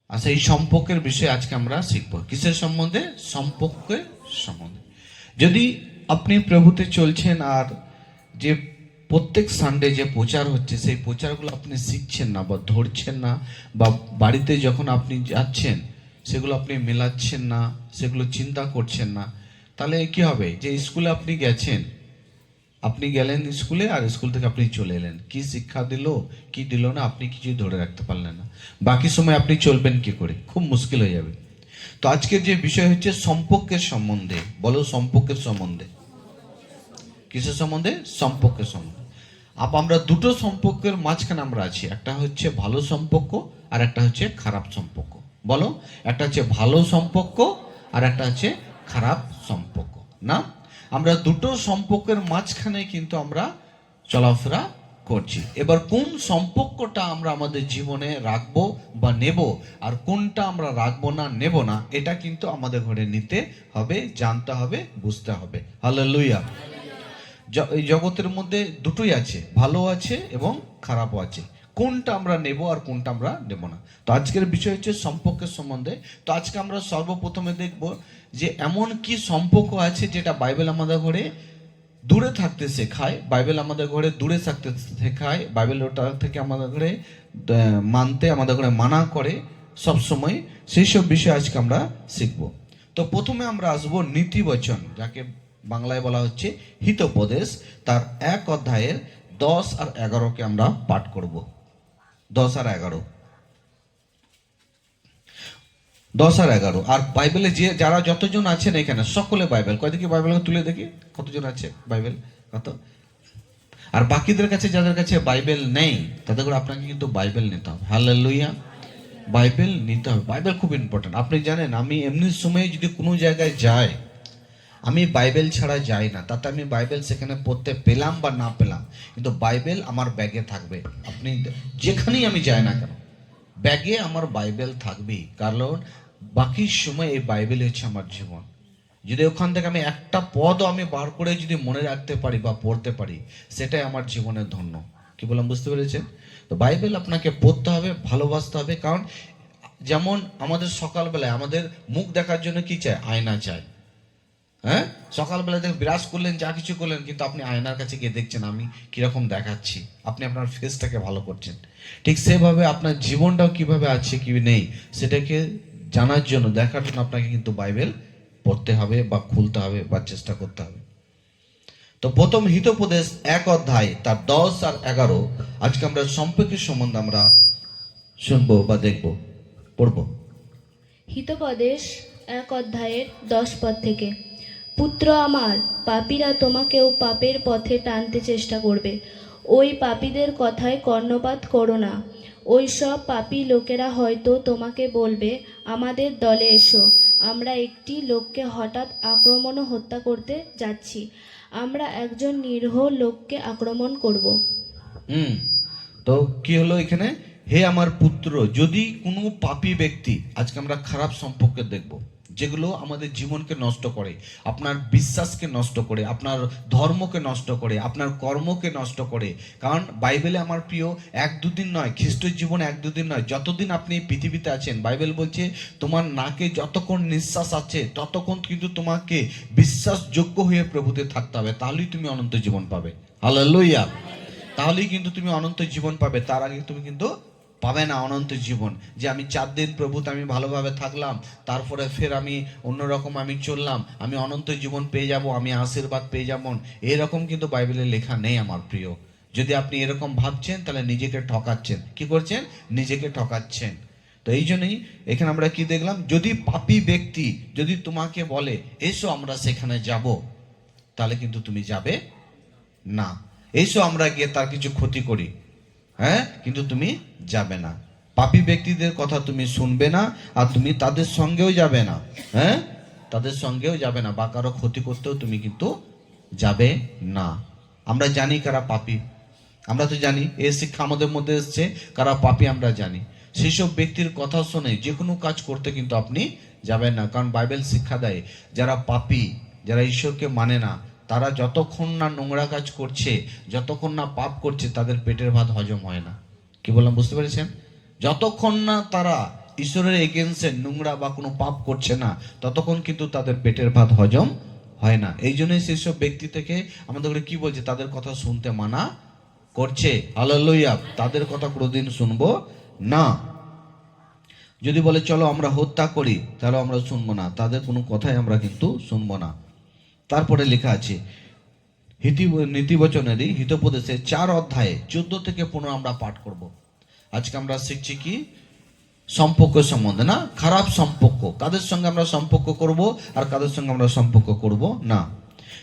আচ্ছা, এই সম্পর্কের বিষয়ে আজকে আমরা শিখব। কিসের সম্বন্ধে? সম্পর্কের সম্বন্ধে। যদি আপনি প্রভুতে চলছেন আর যে প্রত্যেক সানডে যে প্রচার হচ্ছে সেই প্রচারগুলো আপনি শিখছেন না বা ধরছেন না, বা বাড়িতে যখন আপনি যাচ্ছেন সেগুলো আপনি মেলাচ্ছেন না, সেগুলো চিন্তা করছেন না, তাহলে কি হবে? যে স্কুলে আপনি গেছেন, আপনি গেলেন স্কুলে আর স্কুল থেকে আপনি চলে এলেন, কি শিক্ষা দিল কি দিল না আপনি কিছুই ধরে রাখতে পারলেন না। বাকি সময় আপনি চলবেন কি করে? খুব মুশকিল হয়ে যাবে। তো আজকের যে বিষয় হচ্ছে সম্পর্কের সম্বন্ধে। বলো, সম্পর্কের সম্বন্ধে। কিসের সম্বন্ধে? সম্পর্কের সম্বন্ধে। আমরা দুটো সম্পর্কের মাঝখানে আমরা আছি। একটা হচ্ছে ভালো সম্পর্ক আর একটা হচ্ছে খারাপ সম্পর্ক। বলো, একটা হচ্ছে ভালো সম্পর্ক আর একটা হচ্ছে খারাপ সম্পর্ক। না, আমরা দুটো সম্পর্কের মাঝখানে কিন্তু আমরা চলাফেরা করছি। এবার কোন সম্পর্কটা আমরা আমাদের জীবনে রাখবো বা নেব, আর কোনটা আমরা রাখবো না নেব না, এটা কিন্তু আমাদের ঘরে নিতে হবে, জানতে হবে, বুঝতে হবে। হালেলুয়া। এই জগতের মধ্যে দুটোই আছে, ভালো আছে এবং খারাপও আছে। কোনটা আমরা নেব আর কোনটা আমরা নেব না। তো আজকের বিষয় হচ্ছে সম্পর্কের সম্বন্ধে। তো আজকে আমরা সর্বপ্রথমে দেখব যে এমন কি সম্পর্ক আছে যেটা বাইবেল আমাদের ঘরে দূরে থাকতে শেখায়, বাইবেল আমাদের ঘরে দূরে থাকতে শেখায়, বাইবেল ওটা থেকে আমাদের ঘরে মানতে, আমাদের ঘরে মানা করে সব সময়। সেই সব বিষয় আজকে আমরা শিখব। তো প্রথমে আমরা আসবো নীতিবচন, যাকে বাংলায় বলা হচ্ছে হিতোপদেশ। তার 1 অধ্যায়ের 10 আর 11কে আমরা পাঠ করব। 10 আর 11, 10 আর 11। আর বাইবেলে যে যারা যতজন আছেন এখানে সকলে বাইবেল, কয় দেখি বাইবেল তুলে দেখি কতজন আছে বাইবেল, কত? আর বাকিদের কাছে, যাদের কাছে বাইবেল নেই, তাদের করে আপনাকে কিন্তু বাইবেল নিতে হবে। হালেলুয়া। বাইবেল নিতে হবে। বাইবেল খুব ইম্পর্টেন্ট। আপনি জানেন, আমি এমনি সময় যদি কোনো জায়গায় যাই, আমি বাইবেল ছাড়া যাই না। তাতে আমি বাইবেল সেখানে পড়তে পেলাম বা না পেলাম, কিন্তু বাইবেল আমার ব্যাগে থাকবে। আপনি যেখানেই আমি যাই না কেন, ব্যাগে আমার বাইবেল থাকবেই। কারণ বাকি সময় এই বাইবেল হচ্ছে আমার জীবন। যদি ওখান থেকে আমি একটা পদও আমি বার করে যদি মনে রাখতে পারি বা পড়তে পারি, সেটাই আমার জীবনের ধন্য। কি বললাম, বুঝতে পেরেছেন? তো বাইবেল আপনাকে পড়তে হবে, ভালোবাসতে হবে। কারণ যেমন আমাদের সকালবেলায় আমাদের মুখ দেখার জন্য কি চাই? আয়না চাই। হ্যাঁ, সকালবেলা দেখে বিরাজ করলেন, যা কিছু করলেন, কিন্তু আপনি আয়নার কাছে গিয়ে দেখছেন আমি কিরকম দেখাচ্ছি, আপনি আপনার ফেসটাকে ভালো করছেন। ঠিক সেভাবে আপনার জীবনটাও কিভাবে আছে কি নেই সেটাকে জানার জন্য, দেখার জন্য আপনাকে কিন্তু বাইবেল পড়তে হবে বা খুলতে হবে বা চেষ্টা করতে হবে। তো প্রথম হিতোপদেশ 1 অধ্যায় তার 10 আর 11, আজকে আমরা সম্পর্কের সম্বন্ধে আমরা শুনবো বা দেখবো, পড়বো। হিতোপদেশ 1 অধ্যায়ের 10 পদ থেকে। পুত্র আমার, পাপীরা তোমাকেও পাপের পথে টানতে চেষ্টা করবে। ওই পাপীদের কথায় কর্ণপাত করো না। ওই সব পাপী লোকেরা হয়তো তোমাকে বলবে, আমাদের দলে এসো, আমরা একটি লোককে হঠাৎ আক্রমণ ও হত্যা করতে যাচ্ছি। আমরা একজন নিরীহ লোককে আক্রমণ করব। হুম। তো কি হলো এখানে? হে আমার পুত্র, যদি কোনো পাপী ব্যক্তি, আজকে আমরা খারাপ সম্পর্কে দেখব যেগুলো আমাদের জীবনকে নষ্ট করে, আপনার বিশ্বাসকে নষ্ট করে, আপনার ধর্মকে নষ্ট করে, আপনার কর্মকে নষ্ট করে। কারণ বাইবেলে আমার প্রিয় 1-2 দিন নয়, খ্রিস্ট জীবন 1-2 দিন নয়, যতদিন আপনি পৃথিবীতে আছেন, বাইবেল বলছে তোমার নাকে যতক্ষণ নিঃশ্বাস আছে ততক্ষণ কিন্তু তোমাকে বিশ্বাসযোগ্য হয়ে প্রভুতে থাকতে হবে, তাহলেই তুমি অনন্ত জীবন পাবে। হালেলুয়া। তাহলেই কিন্তু তুমি অনন্ত জীবন পাবে। তার আগে তুমি কিন্তু পাবে না অনন্ত জীবন। যে আমি 4 দিন প্রভুতে আমি ভালোভাবে থাকলাম, তারপরে ফের আমি অন্যরকম আমি চললাম, আমি অনন্ত জীবন পেয়ে যাব, আমি আশীর্বাদ পেয়ে যাব, এরকম কিন্তু বাইবেলে লেখা নেই আমার প্রিয়। যদি আপনি এরকম ভাবছেন তাহলে নিজেকে ঠকাচ্ছেন। কি করছেন? নিজেকে ঠকাচ্ছেন। তো এই জন্যই এখানে আমরা কি দেখলাম, যদি পাপী ব্যক্তি যদি তোমাকে বলে এসো আমরা সেখানে যাব, তাহলে কিন্তু তুমি যাবে না। এইসব আমরা গিয়ে তার কিছু ক্ষতি করি, হ্যাঁ, কিন্তু তুমি যাবে না। পাপী ব্যক্তিদের কথা তুমি শুনবে না, আর তুমি তাদের সঙ্গেও যাবে না। হ্যাঁ, তাদের সঙ্গেও যাবে না, বা কারো ক্ষতি করতেও তুমি কিন্তু যাবে না। আমরা জানি কারা পাপী, আমরা তো জানি, এই শিক্ষা আমাদের মধ্যে এসছে, কারা পাপী আমরা জানি। সেই সব ব্যক্তির কথা শুনে যে কোনো কাজ করতে কিন্তু আপনি যাবেন না। কারণ বাইবেল শিক্ষা দেয়, যারা পাপী, যারা ঈশ্বরকে মানে না, তারা যতক্ষণ না নোংরা কাজ করছে, যতক্ষণ না পাপ করছে, তাদের পেটের ভাত হজম হয় না। কি বললাম, বুঝতে পেরেছেন? যতক্ষণ না তারা ঈশ্বরের এগেনস্টে নোংরা বা কোনো পাপ করছে না, ততক্ষণ কিন্তু তাদের পেটের ভাত হজম হয় না। এই জন্যই সেসব ব্যক্তি থেকে আমাদের কি বলছে, তাদের কথা শুনতে মানা করছে। হালেলুয়া। তাদের কথা কোনোদিন শুনবো না। যদি বলে চলো আমরা হত্যা করি, তাহলে আমরা শুনবো না, তাদের কোনো কথাই আমরা কিন্তু শুনবো না। তারপরে লেখা আছে নীতিবচনেরই হিতোপদেশে 4 অধ্যায়ে 14 থেকে 15 আমরা পাঠ করব। আজকে আমরা শিখছি কি, সম্পর্ক সম্বন্ধে, না খারাপ সম্পর্ক, কাদের সঙ্গে আমরা সম্পর্ক করব আর কাদের সঙ্গে আমরা সম্পর্ক করব না।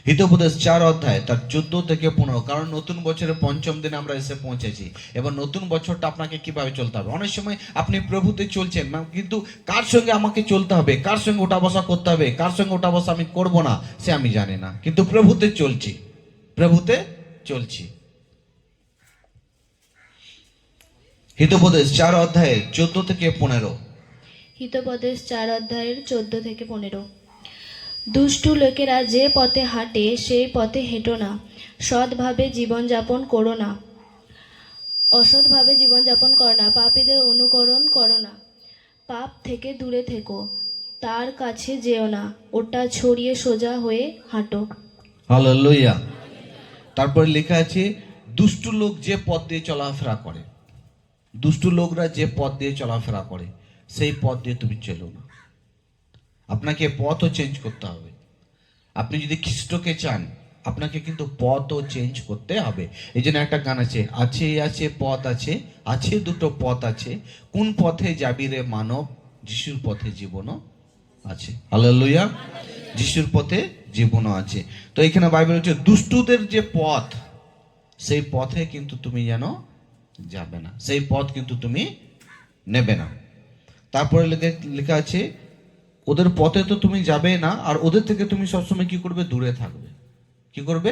হিতোপদেশ 4 অধ্যায় তার 14 থেকে 15। কারণ নতুন বছরের পঞ্চম দিনে আমরা এসে পৌঁছেছি। এবার নতুন বছরটা আপনাকে কিভাবে চলতে হবে। অনেক সময় আপনি প্রভুতে চলছেন না, কিন্তু কার সঙ্গে আমাকে চলতে হবে, কার সঙ্গে ওঠা বসা করতে হবে, কার সঙ্গে ওঠা বসা আমি করব না, সে আমি জানি না, কিন্তু প্রভুতে চলছি, প্রভুতে চলছি। হিতোপদেশ 4 অধ্যায়ে 14 থেকে 15। হিতোপদেশ 4 অধ্যায়ের 14 থেকে 15। দুষ্টু লোকেরা যে পথে হাঁটে সেই পথে হেঁটো না, সৎভাবে জীবনযাপন করো না, অসৎভাবে জীবনযাপন করো না, পাপীদের অনুকরণ করো না, পাপ থেকে দূরে থেকো, তার কাছে যেও না, ওটা ছড়িয়ে সোজা হয়ে হাঁটো। হালেলুয়া। তারপরে লেখা আছে দুষ্টু লোক যে পথ দিয়ে চলাফেরা করে, দুষ্টু লোকরা যে পথ দিয়ে চলাফেরা করে সেই পথ দিয়ে তুমি চলো না। আপনাকে পথও চেঞ্জ করতে হবে। আপনি যদি খ্রিস্টকে চান, আপনাকে কিন্তু পথও চেঞ্জ করতে হবে। এই জন্য একটা গান আছে, আছে আছে পথ আছে, আছে দুটো পথ আছে, কোন পথে যাবি রে মানব, যিশুর পথে জীবনও আছে। হালেলুয়া। যিশুর পথে জীবনও আছে। তো এখানে বাইবেল হচ্ছে দুষ্টুদের যে পথ, সেই পথে কিন্তু তুমি যেন যাবে না, সেই পথ কিন্তু তুমি নেবে না। তারপরে লেখা আছে ওদের পথে তো তুমি যাবে না, আর ওদের থেকে তুমি সবসময় কি করবে, দূরে থাকবে। কি করবে,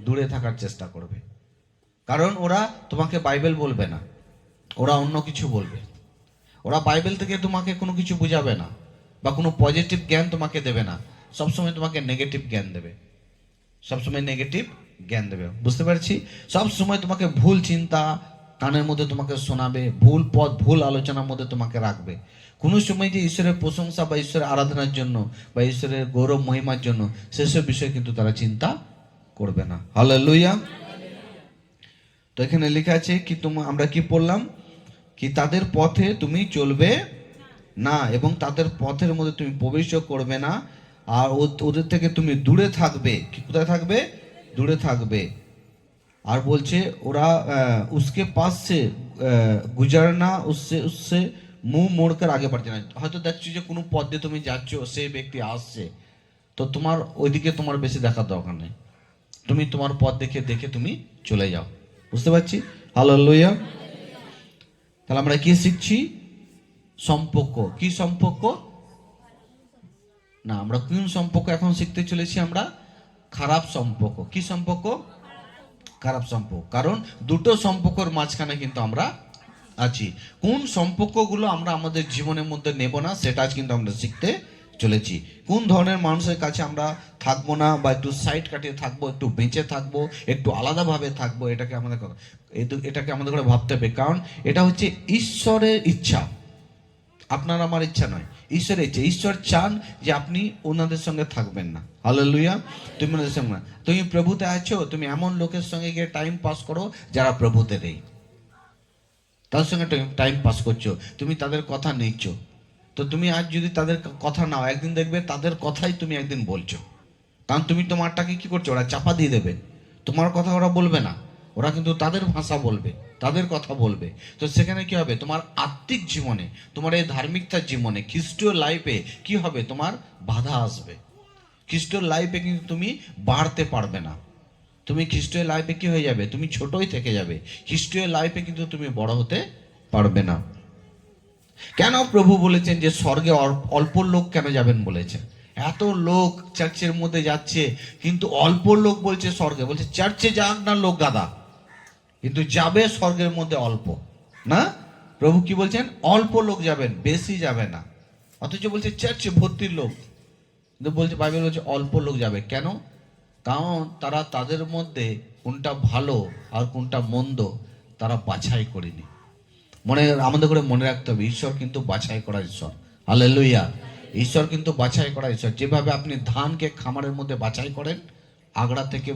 দূরে থাকার চেষ্টা করবে। কারণ ওরা তোমাকে বাইবেল বলবে না, ওরা অন্য কিছু বলবে। ওরা বাইবেল থেকে তোমাকে কোনো কিছু বুঝাবে না, বা কোনো পজিটিভ জ্ঞান তোমাকে দেবে না, সবসময় তোমাকে নেগেটিভ জ্ঞান দেবে, সবসময় নেগেটিভ জ্ঞান দেবে। বুঝতে পারছি। সব সময় তোমাকে ভুল চিন্তা কানের মধ্যে তোমাকে শোনাবে, ভুল পথ ভুল আলোচনার মধ্যে তোমাকে রাখবে। কোনো সময় যে ঈশ্বরের প্রশংসা বা ঈশ্বরের আরাধনার জন্য বা ঈশ্বরের গৌরব মহিমার জন্য সেসব বিষয় কিন্তু তারা চিন্তা করবে না। হালেলুয়া। তো এখানে লেখা আছে কি, আমরা কি পড়লাম, কি তাদের পথে তুমি চলবে না এবং তাদের পথের মধ্যে তুমি প্রবেশ করবে না, আর ওদের থেকে তুমি দূরে থাকবে। কি কোথায় থাকবে, দূরে থাকবে। আর বলছে ওরা উসকে পাস সে গুজারনা, উসसे উসसे মুখ মোড়কর আগে বাড়ছে না। হয়তো দেখছো যে কোনো পথ দিয়ে তুমি যাচ্ছ, সেই ব্যক্তি আসছে, তো তোমার ওইদিকে তোমার বেশি দেখার দরকার নেই, তুমি তোমার পথ দেখে দেখে তুমি চলে যাও। বুঝতে পারছি। হালেলুয়া। তাহলে আমরা কি শিখছি, সম্পর্ক। কি সম্পর্ক না, আমরা কোন সম্পর্ক এখন শিখতে চলেছি, আমরা খারাপ সম্পর্ক। কি সম্পর্ক, খারাপ সম্পর্ক। কারণ দুটো সম্পর্কের মাঝখানে কিন্তু আমরা আছি। কোন সম্পর্কগুলো আমরা আমাদের জীবনের মধ্যে নেব না, সেটা আজ কিন্তু আমরা শিখতে চলেছি। কোন ধরনের মানুষের কাছে আমরা থাকবো না, বা একটু সাইড কাটিয়ে থাকবো, একটু বেঁচে থাকবো, একটু আলাদাভাবে থাকবো, এটাকে আমাদের করে ভাবতে হবে। কারণ এটা হচ্ছে ঈশ্বরের ইচ্ছা, আপনার আমার ইচ্ছা নয়, ঈশ্বরের ইচ্ছা। ঈশ্বর চান যে আপনি ওনাদের সঙ্গে থাকবেন না। হালেলুয়া। তুমি ওনাদের সঙ্গে না, তুমি প্রভুতে আছো, তুমি এমন লোকের সঙ্গে গিয়ে টাইম পাস করো যারা প্রভুতে নেই, তাদের সঙ্গে টাইম পাস করছো, তুমি তাদের কথা নিচ্ছ। তো তুমি আজ যদি তাদের কথা নাও, একদিন দেখবে তাদের কথাই তুমি একদিন বলছো। কারণ তুমি তোমারটাকে কি করছো, ওরা চাপা দিয়ে দেবে, তোমার কথা ওরা বলবে না, ওরা কিন্তু তাদের ভাষা বলবে, তাদের কথা বলবে। তো সেখানে কি হবে, তোমার আত্মিক জীবনে, তোমার এই ধার্মিকতার জীবনে, খ্রিস্টীয় লাইফে কি হবে, তোমার বাধা আসবে। খ্রিস্টীয় লাইফে কিন্তু তুমি বাড়তে পারবে না, তুমি খ্রিস্টীয় লাইফে কি হয়ে যাবে, তুমি ছোটই থেকে যাবে। খ্রিস্টীয় লাইফে কিন্তু তুমি বড় হতে পারবে না। কেন প্রভু বলেছেন যে স্বর্গে অল্প লোক কেন যাবেন বলেছেন? এত লোক চার্চের মধ্যে যাচ্ছে, কিন্তু অল্প লোক বলছে স্বর্গে। বলছে চার্চে যাক না লোক গাদা, কিন্তু যাবে স্বর্গের মধ্যে অল্প। না, প্রভু কি বলছেন, অল্প লোক যাবেন, বেশি যাবে না। অথচ বলছে চার্চে ভর্তির লোক, কিন্তু বলছে বাইবেল বলছে অল্প লোক যাবে। কেন? কারণ তারা তাদের মধ্যে কোনটা ভালো আর কোনটা মন্দ তারা বাছাই করেনি। আমাদের করে মনে রাখতে হবে, ঈশ্বর কিন্তু বাছাই করা ঈশ্বর। হালেলুয়া। ঈশ্বর কিন্তু বাছাই করা ঈশ্বর। যেভাবে আপনি ধানকে খামারের মধ্যে বাছাই করেন, আগড়া থেকে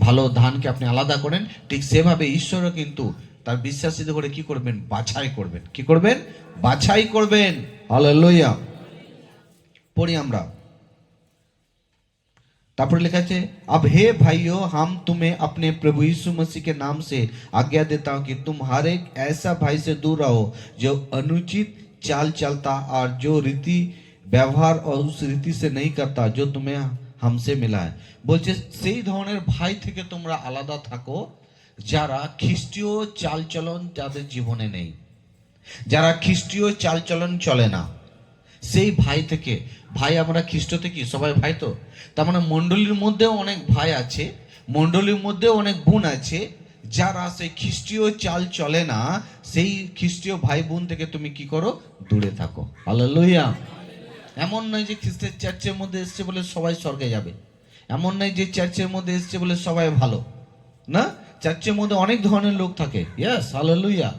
ভালো ধানকে আপনি আলাদা করেন, ঠিক সেভাবে ঈশ্বরও কিন্তু তার বিশ্বাসীদের করে কি করবেন? বাছাই করবেন। কি করবেন? বাছাই করবেন। হালেলুয়া। পড়ি আমরা, तापर लिखा है, अब हे भाइयों, हम तुम्हें अपने प्रभु यीशु मसीह के नाम से आज्ञा देता हूं कि तुम हर एक ऐसा भाई से दूर रहो जो अनुचित चाल चलता और जो रीति व्यवहार और उस रीति से नहीं करता जो तुम्हें हमसे मिला है। বলছে সেই ধরনের ভাই থেকে তোমরা আলাদা থাকো যারা খ্রিস্টীয় চালচলন যাদের জীবনে নেই, যারা খ্রিস্টীয় চালচলন চলে না, সেই ভাই থেকে। ভাই আমরা খ্রিস্টতে কি সবাই ভাই? তো তার মানে মণ্ডলীর মধ্যেও অনেক ভাই আছে, মণ্ডলীর মধ্যেও অনেক বোন আছে যারা সেই খ্রিস্টীয় চাল চলে না। সেই খ্রিস্টীয় ভাই বোন থেকে তুমি কি করো? দূরে থাকো। হালেলুয়া। এমন নয় যে খ্রিস্টের চার্চের মধ্যে এসছে বলে সবাই স্বর্গে যাবে, এমন নয় যে চার্চের মধ্যে এসছে বলে সবাই ভালো না। চার্চের মধ্যে অনেক ধরনের লোক থাকে। Yes, hallelujah.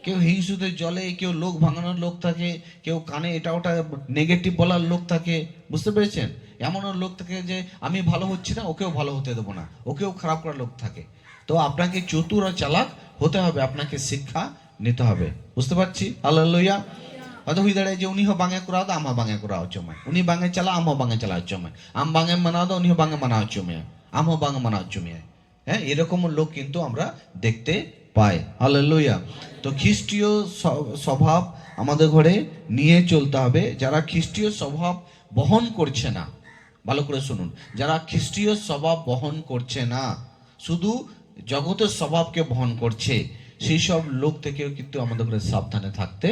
কেউ হিংসুতে জলে, কেউ লোক ভাঙানোর লোক থাকে, কেউ কানে এটা ওটা নেগেটিভ বলার লোক থাকে। বুঝতে পেরেছেন? এমনও লোক থাকে যে আমি ভালো হচ্ছি না, ওকেও ভালো হতে দেবো না, ওকেও খারাপ করার লোক থাকে। তো আপনাকে চতুর ও চালাক হতে হবে, আপনাকে শিক্ষা নিতে হবে। বুঝতে পারছি? হালেলুয়া। হয়তো হয়ে দাঁড়ায় যে উনি হো বাঙে করা দাও, আমা বাঙে করা হচ্ছে মেয়ে, উনি বাঙে চালা, আমও বাঙে চালা হচ্ছে মেয়ে, আম বাঙে মানা দাও, উনি হো বাঙে মানা হচ্ছে মেয়ে, আমও বাঙে মানা হচ্ছে মেয়ে। হ্যাঁ, এরকম লোক কিন্তু আমরা দেখতে পাই। হালেলুয়া। তো খ্রিস্টীয় স্বভাব আমাদের ঘরে নিয়ে চলতে হবে। যারা খ্রিস্টীয় স্বভাব বহন করছে না, ভালো করে শুনুন, যারা খ্রিস্টীয় স্বভাব বহন করছে না, শুধু জগতের স্বভাবকে বহন করছে, সেই সব লোক থেকেও কিন্তু আমাদের ঘরে সাবধানে থাকতে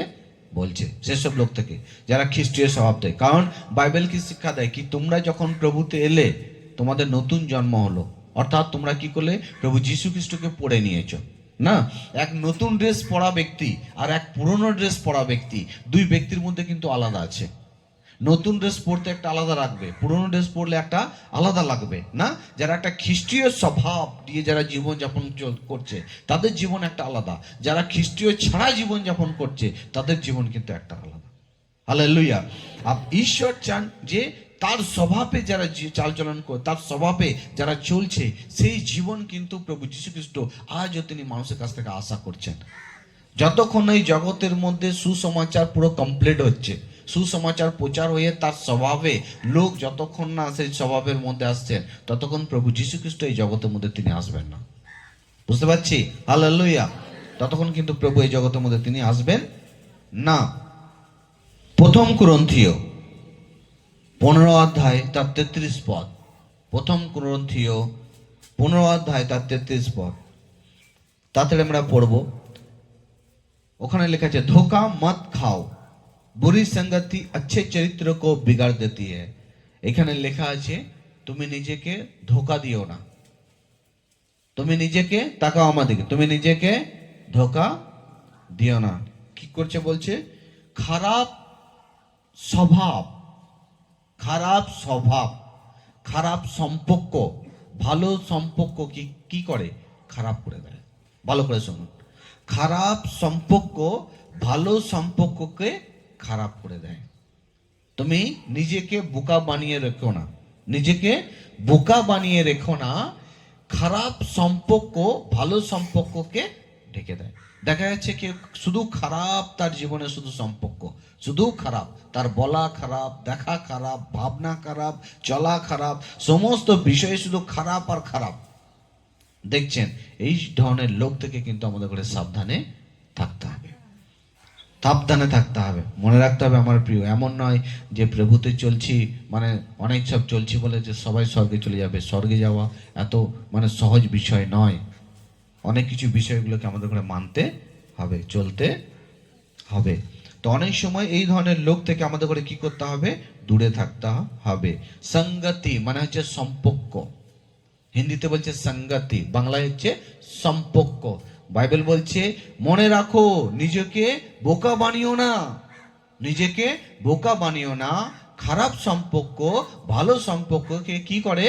বলছে। সেসব লোক থেকে যারা খ্রিস্টীয় স্বভাব দেয়। কারণ বাইবেল কি শিক্ষা দেয়? কি তোমরা যখন প্রভুতে এলে তোমাদের নতুন জন্ম হলো, অর্থাৎ তোমরা কি করলে? প্রভু যীশু খ্রিস্টকে পড়ে নিয়েছো না। এক নতুন ড্রেস পরা ব্যক্তি আর এক পুরনো ড্রেস পরা ব্যক্তি, দুই ব্যক্তির মধ্যে কিন্তু আলাদা আছে। নতুন ড্রেস পরতে একটা আলাদা লাগবে, পুরনো ড্রেস পরলে একটা আলাদা লাগবে না। যারা একটা খ্রিস্টীয় স্বভাব দিয়ে যারা জীবন যাপন করছে তাদের জীবন একটা আলাদা, যারা খ্রিস্টীয় ছাড়া জীবন যাপন করছে তাদের জীবন কিন্তু একটা আলাদা। হালেলুয়া। আর ঈশ্বর চান যে তার স্বভাবে যারা চালচলন করে, তার স্বভাবে যারা চলছে, সেই জীবন কিন্তু প্রভু যীশু খ্রিস্ট আজও তিনি মানুষের কাছ থেকে আশা করছেন। যতক্ষণ এই জগতের মধ্যে সুসমাচার পুরো কমপ্লিট হচ্ছে, সুসমাচার প্রচার হয়ে তার স্বভাবে লোক যতক্ষণ না সেই স্বভাবের মধ্যে আসছেন, ততক্ষণ প্রভু যীশু খ্রিস্ট এই জগতের মধ্যে তিনি আসবেন না। বুঝতে পারছি? হালেলুয়া। ততক্ষণ কিন্তু প্রভু এই জগতের মধ্যে তিনি আসবেন না। প্রথম কুরিন্থীয় 15 অধ্যায় তার 33 পদ। প্রথম কুরিন্থীয় 15 অধ্যায় তার 33 পদ, তাতে আমরা পড়ব। ওখানে লেখা আছে, ধোকা মত খাও, বুরি संगति अच्छे चरित्र को बिगाड़ देती है। এখানে লেখা আছে তুমি নিজেকে ধোকা দিও না। তুমি নিজেকে, তাকাও আমাদেরকে, তুমি নিজেকে ধোকা দিও না। কি করছে বলছে? খারাপ স্বভাব, খারাপ স্বভাব, খারাপ সম্পর্ক ভালো সম্পর্ক কি করে? খারাপ করে দেয়। ভালো করে শুনুন, খারাপ সম্পর্ক ভালো সম্পর্ককে খারাপ করে দেয়। তুমি নিজেকে বোকা বানিয়ে রেখো না, নিজেকে বোকা বানিয়ে রেখো না। খারাপ সম্পর্ক ভালো সম্পর্ককে ঢেকে দেয়। দেখা যাচ্ছে কি শুধু খারাপ, তার জীবনে শুধু সম্পর্ক, শুধু খারাপ, তার বলা খারাপ, দেখা খারাপ, ভাবনা খারাপ, চলা খারাপ, সমস্ত বিষয়ে শুধু খারাপ আর খারাপ। দেখছেন, এই ধরনের লোক থেকে কিন্তু আমাদের করে সাবধানে থাকতে হবে, সাবধানে থাকতে হবে। মনে রাখতে হবে আমার প্রিয়, এমন নয় যে প্রভুতে চলছি মানে অনেক সব চলছি বলে যে সবাই স্বর্গে চলে যাবে। স্বর্গে যাওয়া এত মানে সহজ বিষয় নয়। অনেক কিছু বিষয়গুলোকে আমাদের করে মানতে হবে, চলতে হবে। তো অনেক সময় এই ধরনের লোক থেকে আমাদের করে কি করতে হবে? দূরে থাকতে হবে। সঙ্গতি মানে হচ্ছে সম্পর্ক, হিন্দিতে বলছে সঙ্গতি, বাংলায় হচ্ছে সম্পর্ক। বাইবেল বলছে মনে রাখো, নিজেকে বোকা বানিও না, নিজেকে বোকা বানিও না। খারাপ সম্পর্ক ভালো সম্পর্ককে কি করে?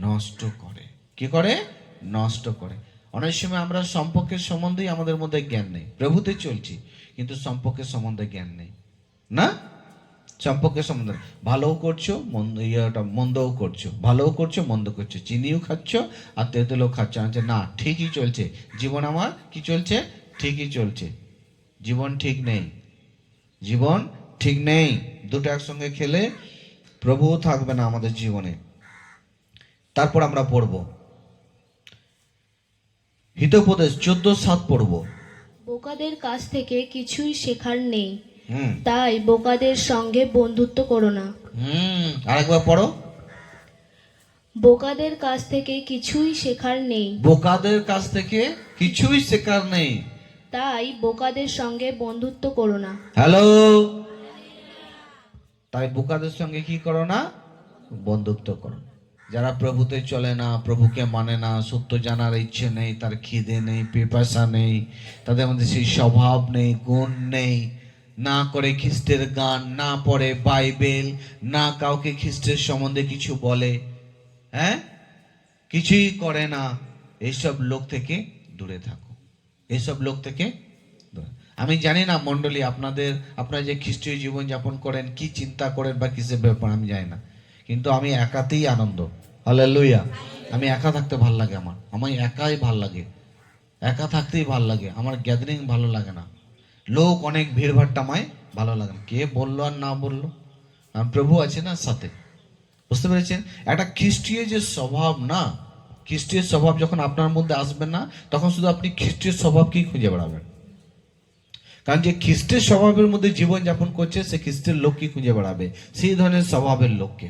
নষ্ট করে। কি করে? নষ্ট করে। অনেক সময় আমরা সম্পর্কের সম্বন্ধেই আমাদের মধ্যে জ্ঞান নেই, প্রভুতে চলছি কিন্তু সম্পর্কের সম্বন্ধে জ্ঞান নেই। না, সম্পর্কের সম্বন্ধে ভালোও করছো, মন্দও করছো, ভালোও করছো, মন্দ করছো, চিনিও খাচ্ছ আর তেঁতুলও খাচ্ছ। আচ্ছা না, ঠিকই চলছে জীবন, আমার কি চলছে? ঠিকই চলছে। জীবন ঠিক নেই, জীবন ঠিক নেই। দুটো একসঙ্গে খেলে প্রভু থাকবে না আমাদের জীবনে। তারপর আমরা পড়ব হিতোপদেশ 14:7 পড়ব। বোকাদের কাছ থেকে কিছুই শেখার নেই, হুম তাই বোকাদের সঙ্গে বন্ধুত্ব করো না। আরেকবার পড়ো। বোকাদের কাছ থেকে কিছুই শেখার নেই, বোকাদের কাছ থেকে কিছুই শেখার নেই, তাই বোকাদের সঙ্গে বন্ধুত্ব করো না। হ্যালো। তাই বোকাদের সঙ্গে কি করো না? বন্ধুত্ব করো। যারা প্রভুতে চলে না, প্রভুকে মানে না, সত্য জানার ইচ্ছে নেই, তার খিদে নেই, পিপাসা নেই, তাদের মধ্যে সেই স্বভাব নেই, গুণ নেই, না করে খ্রিস্টের গান, না পড়ে বাইবেল, না কাউকে খ্রিস্টের সম্বন্ধে কিছু বলে, হ্যাঁ, কিছুই করে না, এইসব লোক থেকে দূরে থাকো। এইসব লোক থেকে দূরে। আমি জানি না মণ্ডলী, আপনারা যে খ্রিস্টীয় জীবন যাপন করেন, কি চিন্তা করেন বা কিসের ব্যাপার আমি জানি না, কিন্তু আমি একাতেই আনন্দ। হালেলুয়া। আমি একা থাকতে ভাল লাগে, আমার একাই ভাল লাগে, একা থাকতেই ভাল লাগে। আমার গ্যাদারিং ভালো লাগে না, লোক অনেক ভিড়ভাট্টা আমায় ভালো লাগে না। কে বললো আর না বললো, আমার প্রভু আছে না সাথে। বুঝতে পেরেছেন? একটা খ্রিস্টীয় যে স্বভাব না, খ্রিস্টীয় স্বভাব যখন আপনার মধ্যে আসবে না, তখন শুধু আপনি খ্রিস্টীয় স্বভাবকেই খুঁজে বেড়াবেন। কারণ যে খ্রিস্টের স্বভাবের মধ্যে জীবন যাপন করছে, সে খ্রিস্টের লোককে খুঁজে বেড়াবে, সেই ধরনের স্বভাবের লোককে।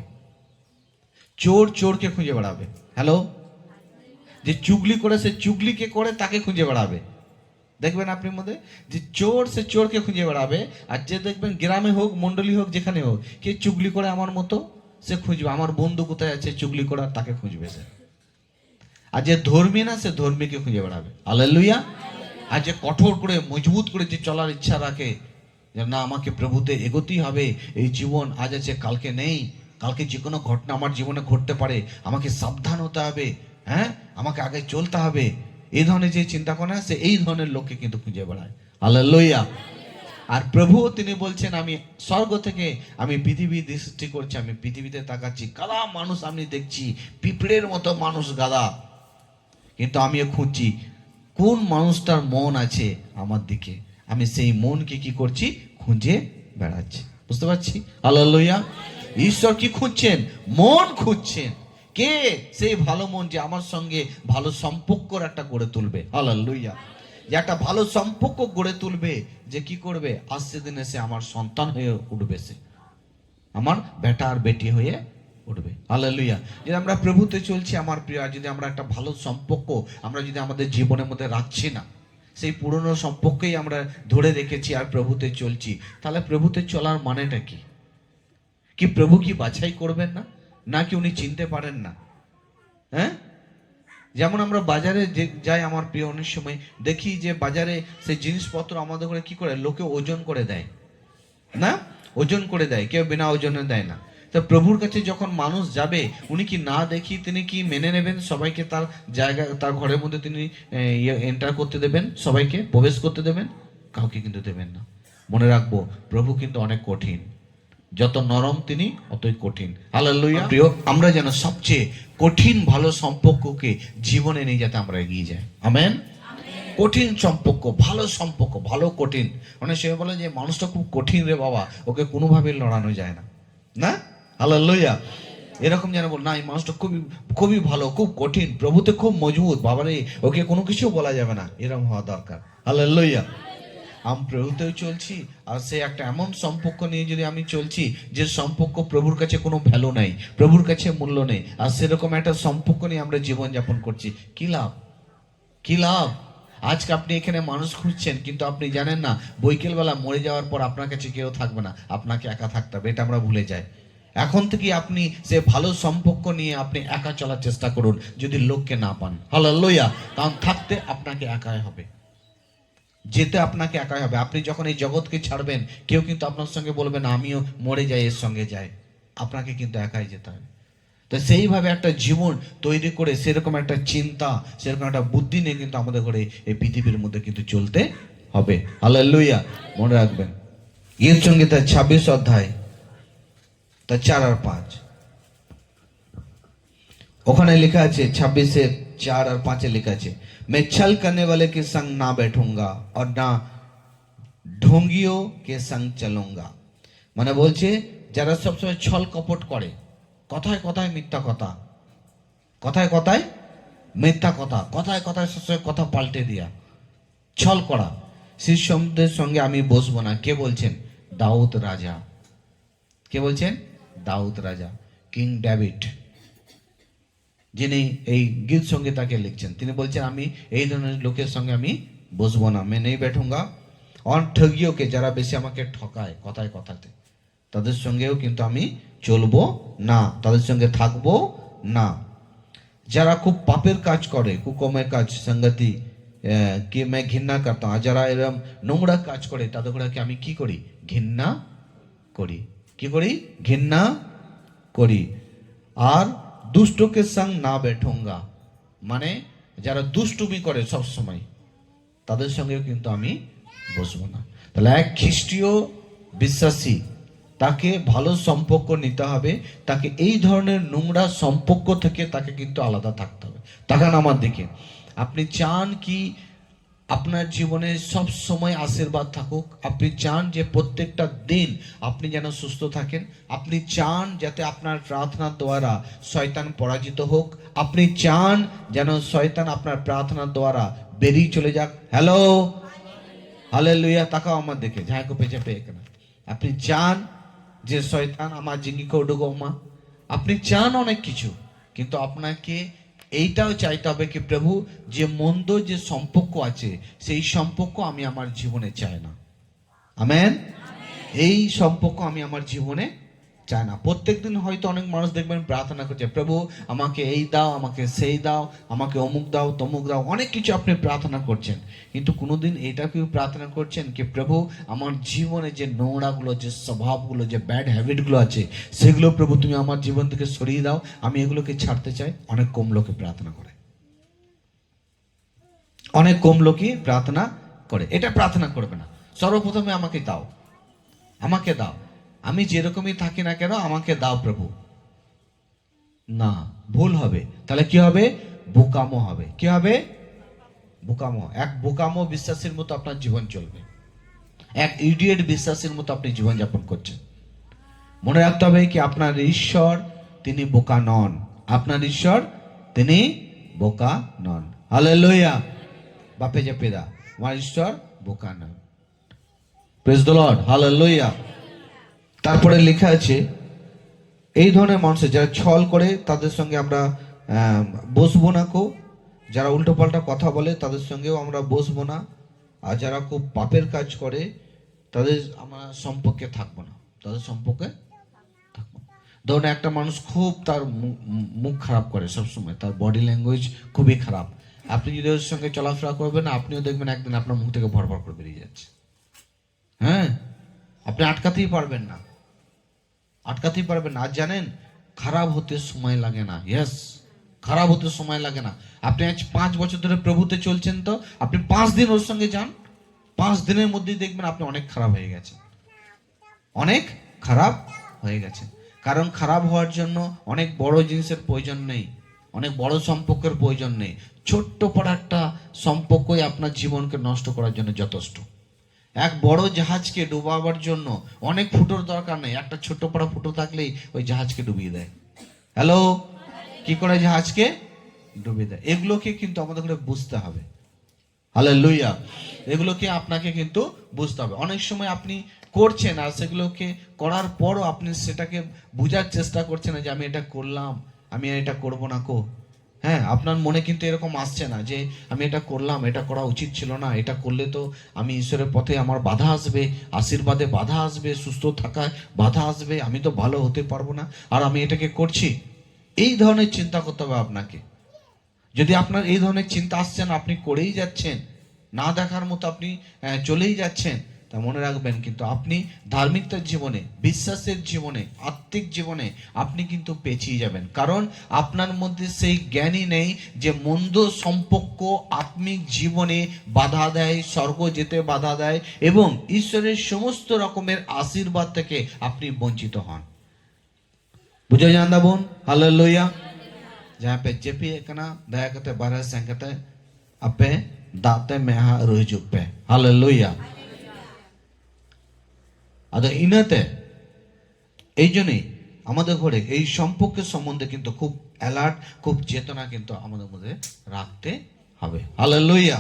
চোরকে খুঁজে বেড়াবে। হ্যালো। যে চুগলি করে, সে চুগলিকে করে তাকে খুঁজে বেড়াবে। দেখবেন আপনি মধ্যে যে চোর, সে চোরকে খুঁজে বেড়াবে। আর যে দেখবেন গ্রামে হোক, মন্ডলী হোক, যেখানে হোক, কে চুগলি করে আমার মতো, সে খুঁজবে। আমার বন্ধু কোথায় আছে চুগলি করার, তাকে খুঁজবে সে। আর যে ধর্মী না, সে ধর্মীকে খুঁজে বেড়াবে। হালেলুয়া। আর যে কঠোর করে, মজবুত করে যে চলার ইচ্ছা রাখে, যে না আমাকে প্রভুতে এগোতেই হবে, এই জীবন আজ আছে কালকে নেই, কালকে যে কোনো ঘটনা আমার জীবনে ঘটতে পারে, আমাকে সাবধান হতে হবে, হ্যাঁ, আমাকে আগে চলতে হবে, এই ধরনের যে চিন্তা করে, সে এই ধরনের লোককে কিন্তু খুঁজে বেড়ায়। হালেলুয়া। আর প্রভু তিনি বলছেন, আমি স্বর্গ থেকে আমি পৃথিবী সৃষ্টি করছি, আমি পৃথিবীতে তাকাচ্ছি, গাদা মানুষ আমি দেখছি, পিঁপড়ের মতো মানুষ গাদা, কিন্তু আমিও খুঁজছি কোন মানুষটার মন আছে আমার দিকে, আমি সেই মনকে কি করছি? খুঁজে বেড়াচ্ছি। বুঝতে পারছি? হালেলুয়া। ঈশ্বর কি খুঁজছেন? মন খুঁজছেন। কে? সেই ভালো মন যে আমার সঙ্গে ভালো সম্পর্ক একটা গড়ে তুলবে। হালেলুয়া। যে একটা ভালো সম্পর্ক গড়ে তুলবে, যে কি করবে? আসছে দিনে সে আমার সন্তান হয়ে উঠবে, সে আমার বেটা আর বেটি হয়ে উঠবে। হালেলুয়া। যদি আমরা প্রভুতে চলছি আমার প্রিয়, যদি আমরা একটা ভালো সম্পর্ক আমরা যদি আমাদের জীবনের মধ্যে রাখছি না, সেই পুরনো সম্পর্কেই আমরা ধরে রেখেছি আর প্রভুতে চলছি, তাহলে প্রভুতে চলার মানেটা কি? কি প্রভু কি বাছাই করবেন না? নাকি উনি চিনতে পারেন না? হ্যাঁ, যেমন আমরা বাজারে যে যাই আমার প্রিয়, অনেক সময় দেখি যে বাজারে সেই জিনিসপত্র আমাদের করে কি করে, লোকে ওজন করে দেয় না, ওজন করে দেয়, কেউ বিনা ওজনে দেয় না। তো প্রভুর কাছে যখন মানুষ যাবে, উনি কি না দেখি তিনি কি মেনে নেবেন সবাইকে তার জায়গা, তার ঘরের মধ্যে তিনি এন্টার করতে দেবেন, সবাইকে প্রবেশ করতে দেবেন? কাউকে কিন্তু দেবেন না। মনে রাখবো, প্রভু কিন্তু অনেক কঠিন, যত নরম তিনি অতই কঠিন। হালেলুয়া। প্রিয়, আমরা যেন সবচেয়ে কঠিন ভালো সম্পর্ককে জীবনে নিয়ে যাতে আমরা এগিয়ে যাই। আমেন। কঠিন সম্পর্ক, ভালো সম্পর্ক, ভালো কঠিন। অনেক সময় বলে যে মানুষটা খুব কঠিন রে বাবা, ওকে কোনোভাবে লড়ানো যায় না, না? হালেলুয়া। এরকম যেন বল না, এই মানুষটা খুবই খুবই ভালো, খুব কঠিন, প্রভুতে খুব মজবুত, বাবারে ওকে কোনো কিছু বলা যাবে না, এরকম হওয়া দরকার। হালেলুয়া। আমি প্রভুতেও চলছি, আর সে একটা এমন সম্পর্ক নিয়ে যদি আমি চলছি, যে সম্পর্ক প্রভুর কাছে কোনো ভ্যালু নাই, প্রভুর কাছে মূল্য নেই, আর সেরকম একটা সম্পর্ক নিয়ে আমরা জীবন যাপন করছি, কি লাভ? কি লাভ? আজকে আপনি এখানে মানুষ খুঁজছেন, কিন্তু আপনি জানেন না বৈকালবেলা মরে যাওয়ার পর আপনার কাছে কেউ থাকবে না, আপনাকে একা থাকতে হবে। এটা আমরা ভুলে যাই। এখন থেকে আপনি সে ভালো সম্পর্ক নিয়ে আপনি একা চলার চেষ্টা করুন, যদি লোককে না পান। হালেলুয়া। কারণ থাকতে আপনাকে একাই হবে, যেতে আপনাকে একাই হবে। আপনি যখন এই জগৎকে ছাড়বেন, কেউ কিন্তু আপনার সঙ্গে বলবে না আমিও মরে যাই এর সঙ্গে যাই, আপনাকে কিন্তু একাই যেতে হবে। তো সেইভাবে একটা জীবন তৈরি করে, সেরকম একটা চিন্তা, সেরকম একটা বুদ্ধি নিয়ে কিন্তু আমাদের ঘরে এই পৃথিবীর মধ্যে কিন্তু চলতে হবে। হালেলুয়া, মনে রাখবেন। গীত সংগীতা 26 অধ্যায় তার 4 আর 5, ওখানে লেখা আছে 26-এর 4 আর 5-এ লেখা আছে, मैं छल करने वाले के संग ना बैठूंगा और ना ढोंगियों के संग चलूंगा। মানে বলছে যারা সবসময় ছল কপট করে, কথায় কথায় মিথ্যা কথা, কথায় কথায় মিথ্যা কথা, কথায় কথায় সবসময় কথা পাল্টে দিয়া, ছল করা, সেই শব্দের সঙ্গে আমি বসবো না। কে বলছেন? দাউদ রাজা। কে বলছেন? দাউদ রাজা, কিং ডেভিড, যিনি এই গীত সংগীতাকে লিখছেন। তিনি বলছেন আমি এই ধরনের লোকের সঙ্গে আমি বসবো না, मैं नहीं बैठूंगा। और ঠগিওকে, যারা বেশি আমাকে ঠকায় কথায় কথাতে, তাদের সঙ্গেও কিন্তু আমি চলবো না, তাদের সঙ্গে থাকবো না। যারা খুব পাপের কাজ করে, কুকর্মের কাজ, সঙ্গতি কে मैं ঘৃণা করতাম। আর যারা এরকম নোংরা কাজ করে তাদেরকে আমি কি করি? ঘৃণা করি। কি করি? ঘৃণা করি। আর দুষ্টকে সঙ্গ না बैठूंगा, মানে যারা দুষ্টুমি করে সব সময়, তাদের সঙ্গেও কিন্তু আমি বসবো না। তাহলে এক খ্রিস্টীয় বিশ্বাসী, তাকে ভালো সম্পর্ক নিতে হবে, তাকে এই ধরনের নোংরা সম্পর্ক থেকে তাকে কিন্তু আলাদা থাকতে হবে। তাকান আমার দিকে। আপনি চান কি আপনার জীবনে সব সময় আশীর্বাদ থাকুক? আপনি চান যে প্রত্যেকটা দিন আপনি যেন সুস্থ থাকেন? আপনি চান যাতে আপনার প্রার্থনার দ্বারা শয়তান পরাজিত হোক? আপনি চান যেন শয়তান আপনার প্রার্থনার দ্বারা বেরিয়ে চলে যাক? Hello, hallelujah. তাকাও আমার দিকে, ঝাঁকো পেঁচে পেয়ে কেন। আপনি চান যে শয়তান আমার জিঙ্গি কৌডুগো মা, আপনি চান অনেক কিছু, কিন্তু আপনাকে এইটাও চাইতে হবে কি প্রভু, যে মন্দ যে সম্পর্ক আছে সেই সম্পর্ক আমি আমার জীবনে চাই না। আমেন। এই সম্পর্ক আমি আমার জীবনে চাই না। প্রত্যেকদিন হয়তো অনেক মানুষ দেখবেন প্রার্থনা করছে, প্রভু আমাকে এই দাও, আমাকে সেই দাও, আমাকে অমুক দাও, তমুক দাও, অনেক কিছু আপনি প্রার্থনা করছেন, কিন্তু কোনোদিন এটা কি প্রার্থনা করছেন কি প্রভু আমার জীবনে যে নোংরাগুলো, যে স্বভাবগুলো, যে ব্যাড হ্যাবিটগুলো আছে, সেগুলো প্রভু তুমি আমার জীবন থেকে সরিয়ে দাও, আমি এগুলোকে ছাড়তে চাই। অনেক কম লোকে প্রার্থনা করে, অনেক কম লোকই প্রার্থনা করে। এটা প্রার্থনা করবে না, সর্বপ্রথমে আমাকে দাও, আমাকে দাও, আমি যেরকমই থাকি না কেন আমাকে দাও প্রভু। না, ভুল হবে। তাহলে কি হবে? বোকামো হবে। কি হবে? বোকামো। এক বোকামো বিশ্বাসের মতো আপনার জীবন চলবে, এক ইডিয়েট বিশ্বাসের মতো আপনি জীবন যাপন করছেন। মনে রাখতে হবে কি আপনার ঈশ্বর তিনি বোকা নন, আপনার ঈশ্বর তিনি বোকা নন। হালেলুয়া। বাপে যে পেদা, আমার ঈশ্বর বোকা নন। Praise the lord. হালেলুয়া। তারপরে লেখা আছে এই ধরনের মানুষের যারা ছল করে তাদের সঙ্গে আমরা বসবো না কো, যারা উল্টোপাল্টা কথা বলে তাদের সঙ্গেও আমরা বসবো না, আর যারা খুব পাপের কাজ করে তাদের আমরা সম্পর্কে থাকবো না, তাদের সম্পর্কে থাকবো না। ধরুন একটা মানুষ খুব তার মুখ খারাপ করে সবসময়, তার বডি ল্যাঙ্গুয়েজ খুবই খারাপ, আপনি যদি ওর সঙ্গে চলাফেরা করবেন আপনিও দেখবেন একদিন আপনার মুখ থেকে ভরভর করে বেরিয়ে যাচ্ছে। হ্যাঁ, আপনি আটকাতেই পারবেন না, আটকাতেই পারবেন না। আর জানেন খারাপ হতে সময় লাগে না। ইয়েস, খারাপ হতে সময় লাগে না। আপনি আজ 5 বছর ধরে প্রভুতে চলছেন, তো আপনি 5 দিন ওর সঙ্গে যান, 5 দিনের মধ্যেই দেখবেন আপনি অনেক খারাপ হয়ে গেছেন, অনেক খারাপ হয়ে গেছেন। কারণ খারাপ হওয়ার জন্য অনেক বড় জিনিসের প্রয়োজন নেই, অনেক বড় সম্পর্কের প্রয়োজন নেই। ছোট্ট পড়া একটা সম্পর্কই আপনার জীবনকে নষ্ট করার জন্য যথেষ্ট। এক বড় জাহাজকে ডুবাবার জন্য অনেক ফুটোর দরকার নেই, একটা ছোট্ট পড়া ফুটো থাকলেই ওই জাহাজকে ডুবিয়ে দেয়। হ্যালো, কি করে জাহাজকে ডুবিয়ে দেয়? এগুলোকে কিন্তু আমাদের বুঝতে হবে। হালেলুয়া। এগুলোকে আপনাকে কিন্তু বুঝতে হবে। অনেক সময় আপনি করছেন আর সেগুলোকে করার পরও আপনি সেটাকে বোঝার চেষ্টা করছেন না যে আমি এটা করলাম, আমি এটা করব না কো। হ্যাঁ, আপনার মনে কিন্তু এরকম আসছে না যে আমি এটা করলাম, এটা করা উচিত ছিল না, এটা করলে তো আমি ঈশ্বরের পথে আমার বাধা আসবে, আশীর্বাদে বাধা আসবে, সুস্থ থাকায় বাধা আসবে, আমি তো ভালো হতে পারবো না, আর আমি এটাকে করছি। এই ধরনের চিন্তা করতে হবে আপনাকে। যদি আপনার এই ধরনের চিন্তা আসছেন, আপনি করেই যাচ্ছেন, না দেখার মতো আপনি চলেই যাচ্ছেন, তা মনে রাখবেন, কিন্তু আপনি ধার্মিকতার জীবনে, বিশ্বাসের জীবনে, আত্মিক জীবনে আপনি কিন্তু পেছিয়ে যাবেন, কারণ আপনার মধ্যে সেই জ্ঞানই নেই যে মন্দ সম্পর্ক আত্মিক জীবনে বাধা দেয়, স্বর্গ যেতে বাধা দেয় এবং ঈশ্বরের সমস্ত রকমের আশীর্বাদ থেকে আপনি বঞ্চিত হন। বুঝে যান দা বোন, हालेलुया। जहाँ पे जेपी कना दया करते बारह संकते अपे दाते में हा रुजुक पे, हालेलुया। আদা ইনাতে এই জন্যই আমাদের ঘরে এই সম্পর্কের সম্বন্ধে কিন্তু খুব অ্যালার্ট, খুব চেতনা কিন্তু আমাদের মধ্যে রাখতে হবে, हालेलुया।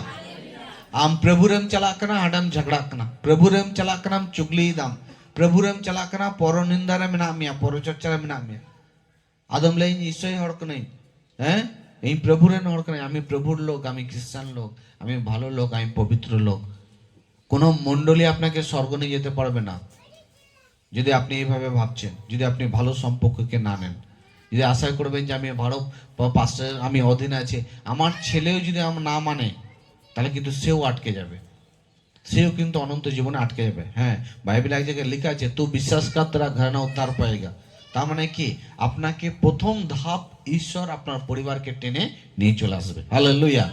आम प्रभुरम चला करना हडम झगड़ा करना, प्रभुरम चला करना चुगली दाम, प्रभुरम चला करना परो निंदारा में नामिया, परो चर्चा में नामिया। आदम ले निश्चय हड़क नहीं हैं, এই প্রভুরের হড়ক নাই। আমি প্রভুর লোক, আমি খ্রিস্টান লোক, আমি ভালো লোক, আমি পবিত্র লোক। কোনো মণ্ডলী আপনাকে স্বর্গ নিয়ে যেতে পারবে না যদি আপনি এইভাবে ভাবছেন, যদি আপনি ভালো সম্পর্ককে না নেন, যদি আশা করবেন যে আমি ভালো পাস্টার, আমি অধীনে আছি, আমার ছেলেও যদি আমার না মানে তাহলে কিন্তু সেও আটকে যাবে, সেও কিন্তু অনন্ত জীবনে আটকে যাবে। হ্যাঁ, বাইবেল এক জায়গায় লেখা আছে, তু বিশ্বাস কর তেরা ঘরানা উদ্ধার পায়েগা। তার মানে কি, আপনাকে প্রথম ধাপ ঈশ্বর আপনার পরিবারকে টেনে নিয়ে চলে আসবে, হালেলুয়া।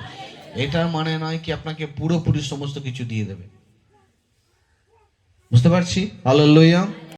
এটার মানে নয় কি আপনাকে পুরোপুরি সমস্ত কিছু দিয়ে দেবে, বুঝতে পারছি, হালেলুয়া।